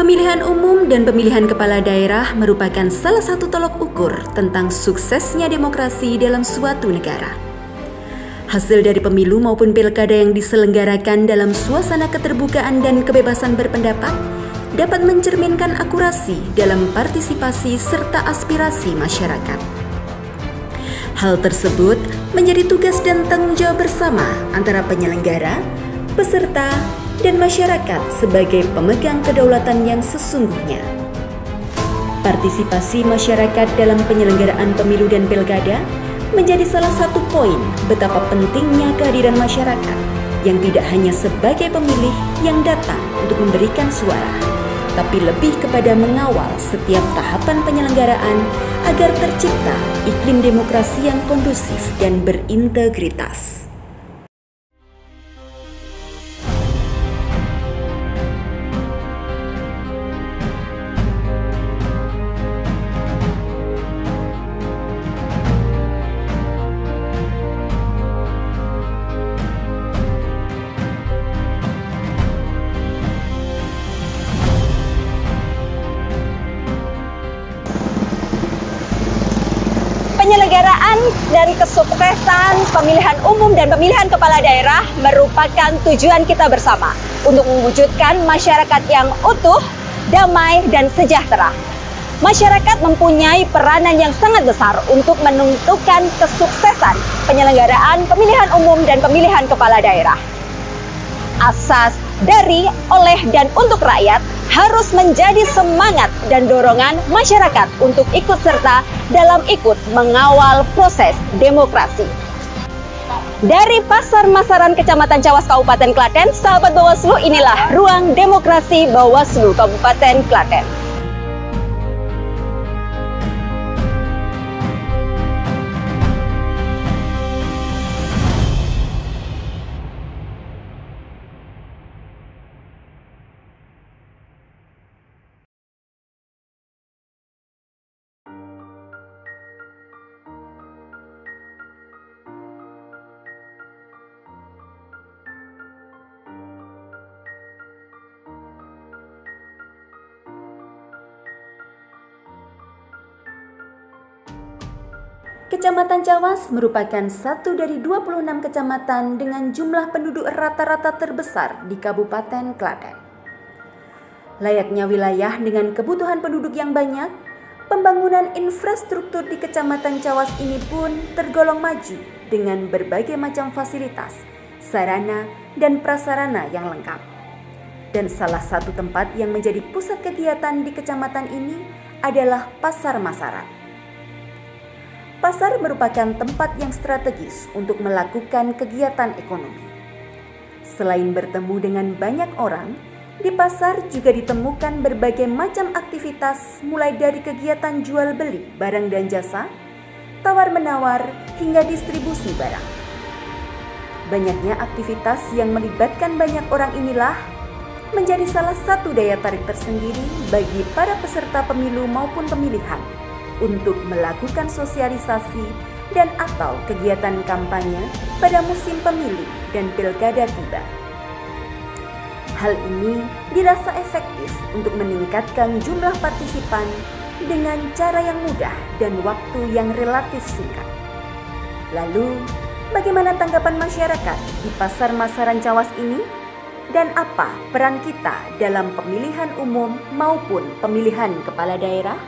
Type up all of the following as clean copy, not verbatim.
Pemilihan umum dan pemilihan kepala daerah merupakan salah satu tolok ukur tentang suksesnya demokrasi dalam suatu negara. Hasil dari pemilu maupun pilkada yang diselenggarakan dalam suasana keterbukaan dan kebebasan berpendapat dapat mencerminkan akurasi dalam partisipasi serta aspirasi masyarakat. Hal tersebut menjadi tugas dan tanggung jawab bersama antara penyelenggara, peserta, dan masyarakat sebagai pemegang kedaulatan yang sesungguhnya. Partisipasi masyarakat dalam penyelenggaraan pemilu dan pilkada menjadi salah satu poin betapa pentingnya kehadiran masyarakat yang tidak hanya sebagai pemilih yang datang untuk memberikan suara, tapi lebih kepada mengawal setiap tahapan penyelenggaraan agar tercipta iklim demokrasi yang kondusif dan berintegritas. Penyelenggaraan dan kesuksesan pemilihan umum dan pemilihan kepala daerah merupakan tujuan kita bersama untuk mewujudkan masyarakat yang utuh, damai, dan sejahtera. Masyarakat mempunyai peranan yang sangat besar untuk menentukan kesuksesan penyelenggaraan pemilihan umum dan pemilihan kepala daerah. Asas dari, oleh, dan untuk rakyat harus menjadi semangat dan dorongan masyarakat untuk ikut serta dalam ikut mengawal proses demokrasi. Dari Pasar Masaran Kecamatan Cawas Kabupaten Klaten, sahabat Bawaslu, inilah Ruang Demokrasi Bawaslu Kabupaten Klaten. Kecamatan Cawas merupakan satu dari 26 kecamatan dengan jumlah penduduk rata-rata terbesar di Kabupaten Klaten. Layaknya wilayah dengan kebutuhan penduduk yang banyak, pembangunan infrastruktur di Kecamatan Cawas ini pun tergolong maju dengan berbagai macam fasilitas, sarana, dan prasarana yang lengkap. Dan salah satu tempat yang menjadi pusat kegiatan di kecamatan ini adalah Pasar Masaran. Pasar merupakan tempat yang strategis untuk melakukan kegiatan ekonomi. Selain bertemu dengan banyak orang, di pasar juga ditemukan berbagai macam aktivitas mulai dari kegiatan jual beli barang dan jasa, tawar-menawar, hingga distribusi barang. Banyaknya aktivitas yang melibatkan banyak orang inilah menjadi salah satu daya tarik tersendiri bagi para peserta pemilu maupun pemilihan untuk melakukan sosialisasi dan atau kegiatan kampanye pada musim pemilu dan pilkada tiba. Hal ini dirasa efektif untuk meningkatkan jumlah partisipan dengan cara yang mudah dan waktu yang relatif singkat. Lalu, bagaimana tanggapan masyarakat di Pasar Masaran Cawas ini? Dan apa peran kita dalam pemilihan umum maupun pemilihan kepala daerah?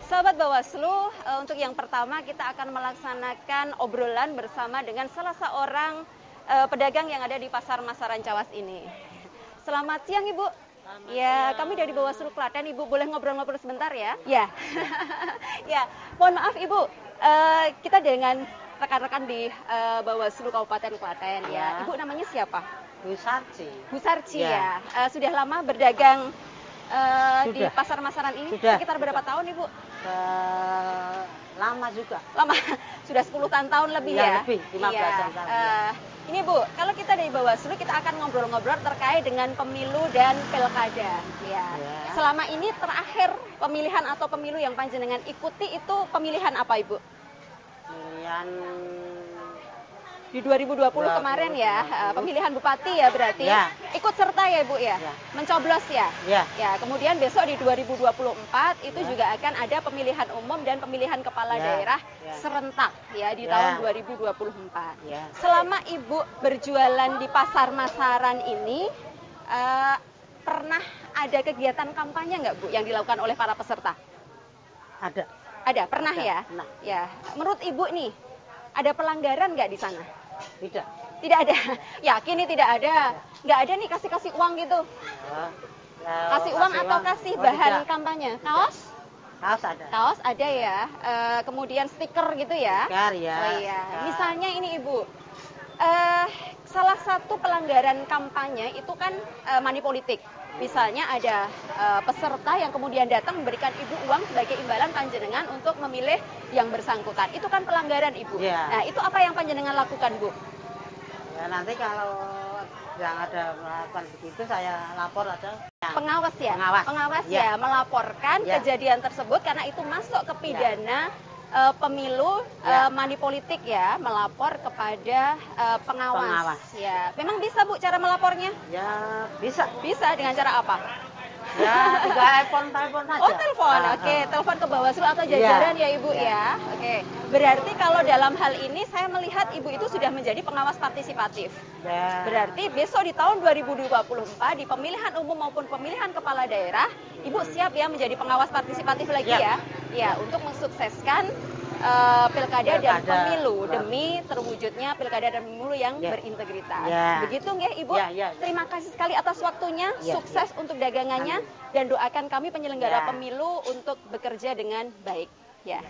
Sahabat Bawaslu, untuk yang pertama kita akan melaksanakan obrolan bersama dengan salah seorang pedagang yang ada di Pasar Masaran Cawas ini. Selamat siang, Ibu. Ya, kami dari Bawaslu Klaten. Ibu boleh ngobrol-ngobrol sebentar ya? Ya. Ya, mohon maaf Ibu, kita dengan rekan-rekan di Bawaslu Kabupaten Klaten ya. Ibu namanya siapa? Bu Sarci. Bu Sarci ya. Sudah lama berdagang di Pasar Masaran ini? Sudah. Sekitar berapa tahun Ibu? Lama juga. Lama, sudah 10 tahun lebih ya? Lebih, 15 tahun. Ini Bu, kalau kita dari Bawaslu kita akan ngobrol-ngobrol terkait dengan pemilu dan pilkada. Ya. Selama ini terakhir pemilihan atau pemilu yang panjenengan ikuti itu pemilihan apa Ibu? Pemilihan di 2020 kemarin ya, pemilihan bupati ya berarti. Ya. Ikut serta ya Ibu ya? Ya. Mencoblos ya? Ya. Ya, kemudian besok di 2024 itu juga akan ada pemilihan umum dan pemilihan kepala daerah serentak ya di tahun 2024. Ya. Selama Ibu berjualan di Pasar Masaran ini, pernah ada kegiatan kampanye nggak Bu yang dilakukan oleh para peserta? Ada. Ada, pernah Ada, ya? pernah. Ya. Menurut Ibu nih, ada pelanggaran nggak di sana? Tidak. Tidak ada. Yakin nih tidak ada. Nggak ada nih kasih uang gitu. Kasih uang atau kasih bahan kampanye? Kaos? Kaos ada. Kaos ada ya. Kemudian stiker gitu ya? Stiker ya. Oh iya. Stiker. Misalnya ini Ibu, salah satu pelanggaran kampanye itu kan money politik. Misalnya ada peserta yang kemudian datang memberikan Ibu uang sebagai imbalan panjenengan untuk memilih yang bersangkutan. Itu kan pelanggaran Ibu. Ya. Nah, itu apa yang panjenengan lakukan Bu? Ya, nanti kalau yang ada melakukan begitu saya lapor ada. Pengawas ya? Pengawas. Ya, melaporkan Ya. kejadian tersebut karena itu masuk ke pidana pemilu money politik ya, melapor kepada pengawas. Ya, memang bisa Bu cara melapornya? Ya, bisa. Bisa dengan cara apa? Ya, telepon saja. Oh, telepon. Oke, telepon ke Bawaslu atau jajaran ya Ibu ya. Oke. Berarti kalau dalam hal ini saya melihat Ibu itu sudah menjadi pengawas partisipatif. Ya. Berarti besok di tahun 2024 di pemilihan umum maupun pemilihan kepala daerah, Ibu siap ya menjadi pengawas partisipatif lagi ya? Ya, untuk mensukseskan pilkada dan pemilu demi terwujudnya pilkada dan pemilu yang berintegritas. Begitu nggih Ibu? Terima kasih sekali atas waktunya, sukses untuk dagangannya dan doakan kami penyelenggara pemilu untuk bekerja dengan baik. Ya.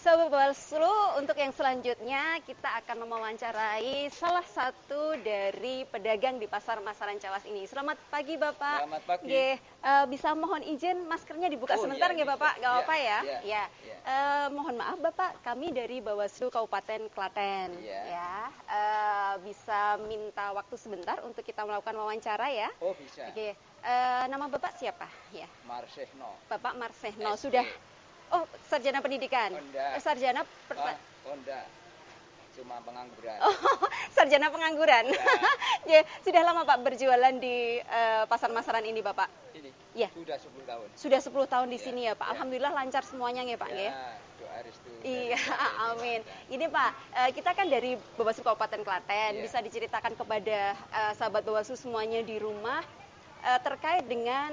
Sobat Bawaslu, untuk yang selanjutnya kita akan mewawancarai salah satu dari pedagang di Pasar Masaran Cawas ini. Selamat pagi Bapak. Selamat pagi. Nggih, bisa mohon izin maskernya dibuka sebentar nggih Bapak? Gak apa-apa ya? Ya. Mohon maaf Bapak, kami dari Bawaslu Kabupaten Klaten. Ya. Bisa minta waktu sebentar untuk kita melakukan wawancara ya? Oh bisa. Oke. Nama Bapak siapa? Ya. Marsehno. Bapak Marsehno SD. sudah. Oh, sarjana pendidikan. Honda. Sarjana Honda. Cuma pengangguran. Oh, sarjana pengangguran. Ya, sudah lama Pak berjualan di Pasar Masaran ini, Bapak? Ini. Ya. Sudah 10 tahun. Sudah 10 tahun di sini ya, Pak. Alhamdulillah lancar semuanya ya, Pak, ya. Doa restu. Iya, amin. Ini Pak, kita kan dari Bawaslu Kabupaten Klaten. Bisa diceritakan kepada sahabat Bawaslu semuanya di rumah terkait dengan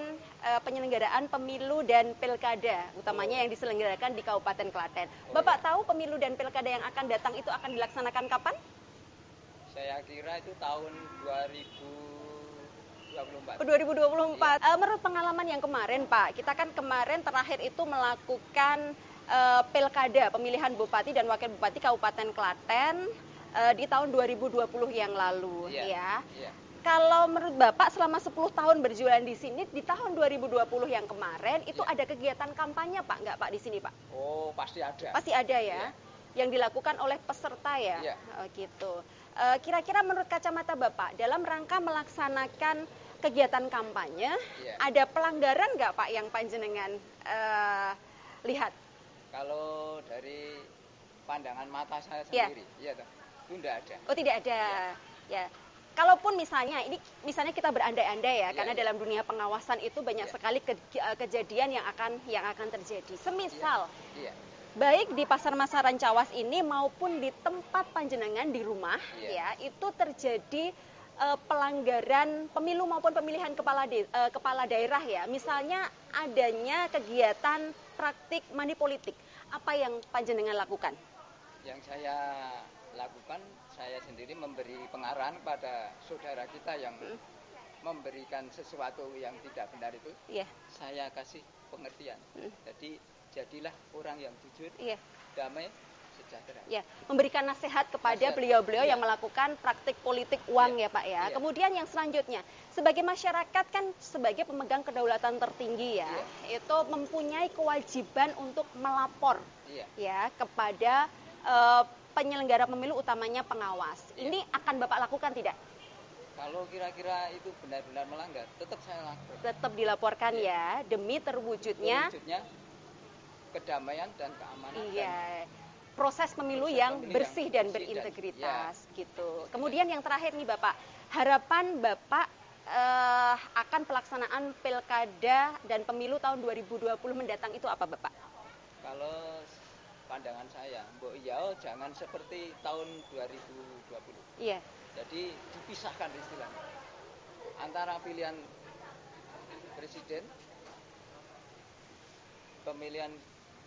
penyelenggaraan pemilu dan pilkada, utamanya yang diselenggarakan di Kabupaten Klaten. Bapak tahu pemilu dan pilkada yang akan datang itu akan dilaksanakan kapan? Saya kira itu tahun 2024. 2024. Menurut pengalaman yang kemarin, Pak, kita kan kemarin terakhir itu melakukan pilkada, pemilihan bupati dan wakil bupati Kabupaten Klaten di tahun 2020 yang lalu, ya. Kalau menurut Bapak selama 10 tahun berjualan di sini, di tahun 2020 yang kemarin, itu ada kegiatan kampanye Pak, nggak Pak di sini Pak? Oh, pasti ada. Pasti ada ya? Yang dilakukan oleh peserta ya? Oh, gitu. Kira-kira menurut kacamata Bapak, dalam rangka melaksanakan kegiatan kampanye, ada pelanggaran nggak Pak yang panjenengan lihat? Kalau dari pandangan mata saya sendiri, itu tidak ada. Oh, tidak ada. Ya. Kalaupun misalnya kita berandai-andai ya, karena dalam dunia pengawasan itu banyak sekali kejadian yang akan terjadi. Semisal baik di Pasar Masaran Cawas ini maupun di tempat panjenengan di rumah ya, itu terjadi pelanggaran pemilu maupun pemilihan kepala daerah ya. Misalnya adanya kegiatan praktik money politik. Apa yang panjenengan lakukan? Yang saya lakukan, saya sendiri memberi pengarahan kepada saudara kita yang memberikan sesuatu yang tidak benar itu, saya kasih pengertian. Jadi jadilah orang yang jujur, damai, sejahtera. Ya, memberikan nasihat kepada beliau-beliau yang melakukan praktik politik uang ya Pak ya. Kemudian yang selanjutnya, sebagai masyarakat kan sebagai pemegang kedaulatan tertinggi ya, itu mempunyai kewajiban untuk melapor ya kepada penyelenggara pemilu utamanya pengawas. Ini akan Bapak lakukan tidak? Kalau kira-kira itu benar-benar melanggar, tetap saya lapor. Tetap dilaporkan ya, demi terwujudnya kedamaian dan keamanan. Iya. proses pemilu yang bersih dan berintegritas gitu. Kemudian yang terakhir nih Bapak, harapan Bapak akan pelaksanaan pilkada dan pemilu tahun 2020 mendatang itu apa Bapak? Kalau pandangan saya, Mbok Iyao jangan seperti tahun 2020. Iya. Jadi dipisahkan istilahnya antara pilihan presiden, pemilihan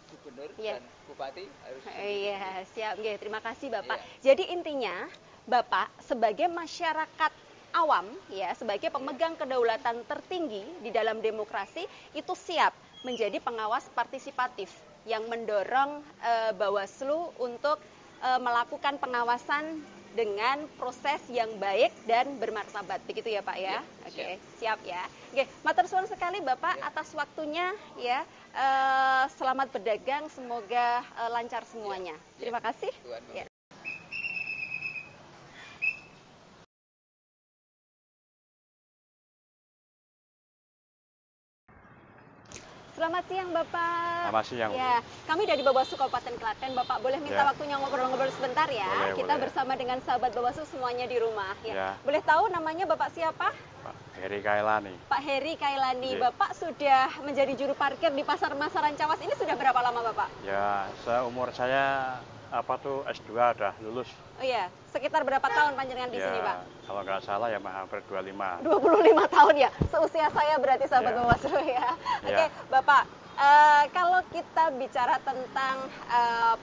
gubernur dan bupati harus. Iya, siap. Terima kasih Bapak. Jadi intinya Bapak sebagai masyarakat awam ya, sebagai pemegang kedaulatan tertinggi di dalam demokrasi itu siap menjadi pengawas partisipatif yang mendorong Bawaslu untuk melakukan pengawasan dengan proses yang baik dan bermartabat. Begitu ya Pak ya? Oke, siap ya. Oke, matur suwun sekali Bapak atas waktunya ya. Selamat berdagang, semoga lancar semuanya. Terima kasih. Ya. Selamat siang Bapak. Selamat siang. Ya, kami dari Bawaslu Kabupaten Klaten. Bapak boleh minta waktunya ngobrol-ngobrol sebentar ya? Kita bersama dengan sahabat Bawaslu semuanya di rumah ya. Boleh tahu namanya Bapak siapa? Pak Heri Kailani. Pak Heri Kailani. Bapak sudah menjadi juru parkir di Pasar Masaran Cawas ini sudah berapa lama Bapak? Ya, seumur saya S2 udah lulus. Oh iya, sekitar berapa tahun panjenengan di sini Pak? Kalau nggak salah ya hampir 25. 25 tahun ya, seusia saya berarti sahabat Bawaslu ya. Oke, Bapak, kalau kita bicara tentang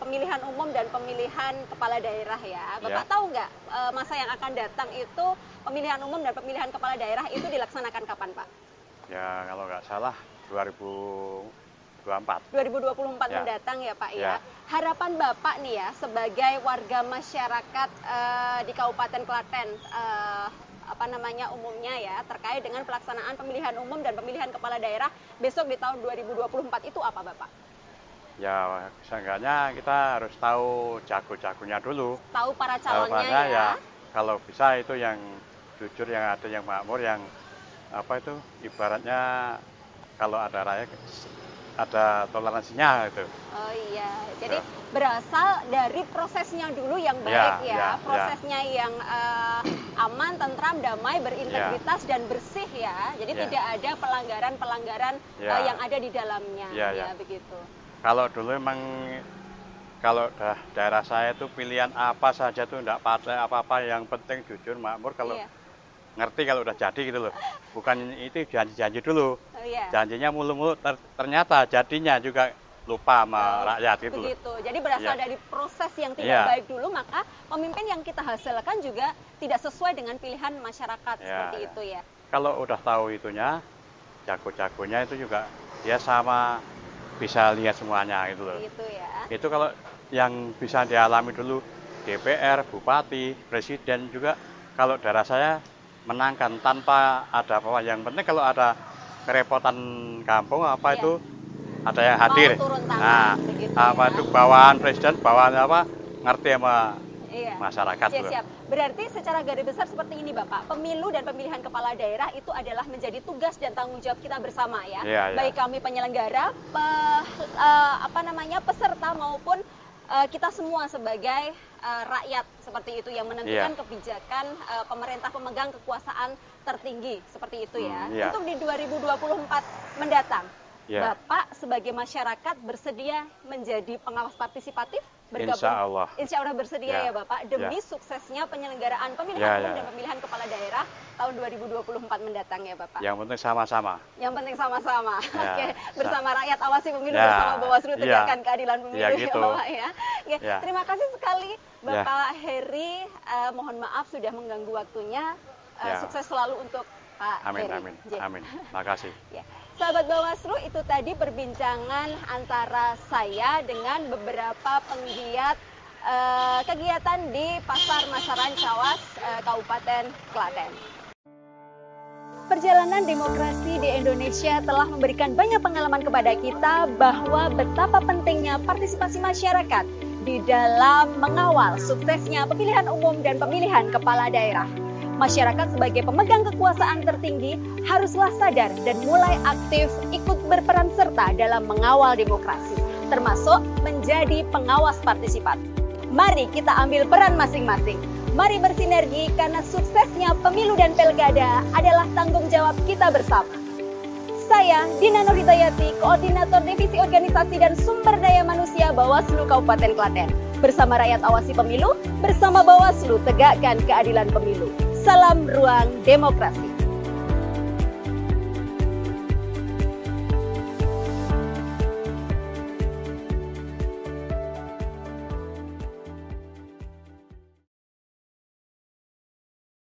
pemilihan umum dan pemilihan kepala daerah ya, Bapak tahu nggak masa yang akan datang itu pemilihan umum dan pemilihan kepala daerah itu dilaksanakan kapan Pak? Ya kalau nggak salah 2024 mendatang ya Pak ya. Harapan Bapak nih ya sebagai warga masyarakat di Kabupaten Klaten umumnya ya terkait dengan pelaksanaan pemilihan umum dan pemilihan kepala daerah besok di tahun 2024 itu apa Bapak? Ya seenggaknya kita harus tahu jago-jagonya dulu. Tahu para calonnya ya. Kalau bisa itu yang jujur, yang ada yang makmur, yang ibaratnya kalau ada rakyat ada toleransinya gitu. Oh iya, jadi berasal dari prosesnya dulu yang baik prosesnya yang aman, tentram, damai, berintegritas dan bersih ya. Jadi tidak ada pelanggaran-pelanggaran yang ada di dalamnya. Ya begitu. Kalau dulu memang kalau daerah saya itu pilihan apa saja tuh enggak partai apa-apa, yang penting jujur, makmur, kalau ngerti kalau udah jadi gitu loh. Bukan itu janji-janji dulu. Janjinya mulu-mulu, ternyata jadinya juga lupa sama rakyat gitu loh. Begitu. Jadi berasal dari proses yang tidak baik dulu, maka pemimpin yang kita hasilkan juga tidak sesuai dengan pilihan masyarakat seperti itu ya. Kalau udah tahu itunya, jago-jagonya itu juga dia sama bisa lihat semuanya gitu loh. Gitu ya. Itu kalau yang bisa dialami dulu DPR, bupati, presiden juga kalau daerah saya menangkan tanpa ada apa. Yang penting kalau ada kerepotan kampung itu ada yang hadir. Nah, itu bawaan presiden, bawaan ngerti sama masyarakat. Siap. Berarti secara garis besar seperti ini Bapak, pemilu dan pemilihan kepala daerah itu adalah menjadi tugas dan tanggung jawab kita bersama ya. Baik kami penyelenggara, peserta maupun kita semua sebagai rakyat seperti itu yang menentukan kebijakan pemerintah pemegang kekuasaan tertinggi seperti itu ya. Untuk di 2024 mendatang, Bapak sebagai masyarakat bersedia menjadi pengawas partisipatif bergabung? Insya Allah bersedia ya Bapak demi suksesnya penyelenggaraan pemilihan umum dan pemilihan kepala daerah tahun 2024 mendatang ya Bapak. Yang penting sama-sama. Yang penting sama-sama. Oke, bersama rakyat awasi pemilu, bersama Bawaslu tegakkan keadilan pemilu gitu. ya Bapak ya. Terima kasih sekali Bapak Heri. Mohon maaf sudah mengganggu waktunya. Sukses selalu untuk Pak Heri. Amin. Makasih. Sahabat Bawaslu, itu tadi perbincangan antara saya dengan beberapa penggiat kegiatan di Pasar Masaran Cawas, Kabupaten Klaten. Perjalanan demokrasi di Indonesia telah memberikan banyak pengalaman kepada kita bahwa betapa pentingnya partisipasi masyarakat di dalam mengawal suksesnya pemilihan umum dan pemilihan kepala daerah. Masyarakat sebagai pemegang kekuasaan tertinggi haruslah sadar dan mulai aktif ikut berperan serta dalam mengawal demokrasi. termasuk menjadi pengawas partisipatif. Mari kita ambil peran masing-masing. Mari bersinergi karena suksesnya pemilu dan pilkada adalah tanggung jawab kita bersama. Saya, Dina Nurhidayati, Koordinator Divisi Organisasi dan Sumber Daya Manusia Bawaslu Kabupaten Klaten. Bersama rakyat awasi pemilu, bersama Bawaslu tegakkan keadilan pemilu. Salam ruang demokrasi.